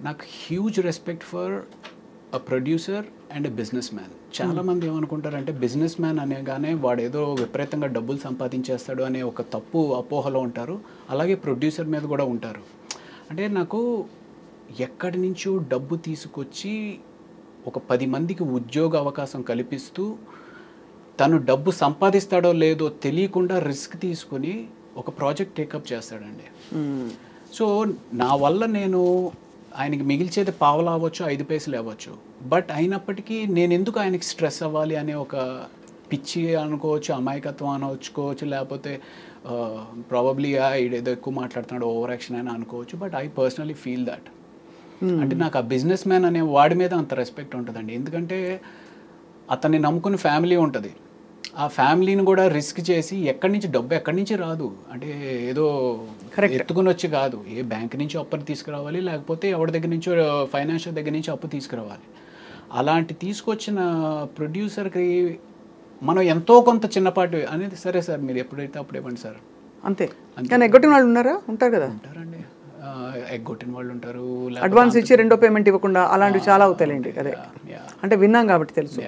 నాకు huge respect for a producer and a business man. చాలామంది ఏమనుకుంటారంటే బిజినెస్ మ్యాన్ అనేగానే వాడు ఏదో విపరీతంగా డబ్బులు సంపాదించేస్తాడు అనే ఒక తప్పు అపోహలో ఉంటారు. అలాగే ప్రొడ్యూసర్ మీద కూడా ఉంటారు. అంటే నాకు ఎక్కడి నుంచో డబ్బు తీసుకొచ్చి ఒక 10 మందికి ఉద్యోగ అవకాశం కల్పిస్తూ తను డబ్బు సంపాదిస్తాడో లేదో తెలియకుండా రిస్క్ తీసుకుని ఒక ప్రాజెక్ట్ టేకప్ చేస్తాడండి. సో నా వల్ల నేను ఆయనకి మిగిల్చేది పావలా అవ్వచ్చు, 5 పైసలు అవ్వచ్చు. బట్ అయినప్పటికీ నేను ఎందుకు ఆయనకి స్ట్రెస్ అవ్వాలి అనే ఒక పిచ్చి అనుకోవచ్చు, అమాయకత్వం అనుకోవచ్చు, లేకపోతే ప్రాబబ్లీ ఏదో ఎక్కువ మాట్లాడుతున్నాడు, ఓవర్ యాక్షన్ అని అనుకోవచ్చు. But I personally feel that. అంటే నాకు ఆ బిజినెస్ మ్యాన్ అనే వాడి మీద అంత రెస్పెక్ట్ ఉంటుందండి. ఎందుకంటే అతన్ని నమ్ముకుని ఫ్యామిలీ ఉంటుంది. ఆ ఫ్యామిలీని కూడా రిస్క్ చేసి డబ్బు ఎక్కడి నుంచి రాదు. అంటే ఏదో ఎత్తుకుని వచ్చి కాదు, ఏ బ్యాంక్ నుంచి అప్పు తీసుకురావాలి, లేకపోతే ఎవరి దగ్గర నుంచో ఫైనాన్షియల్ దగ్గర నుంచి అప్పు తీసుకురావాలి. అలాంటి తీసుకొచ్చిన ప్రొడ్యూసర్కి మనం ఎంతో కొంత చిన్నపాటి అనేది, సరే సార్ మీరు ఎప్పుడైతే అప్పుడు ఇవ్వండి సార్ అంతే. కానీ ఎగ్గొట్టిన వాళ్ళు ఉంటారు కదా. ఉంటారండి, ఎగ్గొట్టిన వాళ్ళు ఉంటారు, అడ్వాన్స్ ఇచ్చి రెండో పేమెంట్ ఇవ్వకుండా అలాంటివి చాలా అవుతాయండి. అదే అంటే విన్నాం కాబట్టి తెలుసు.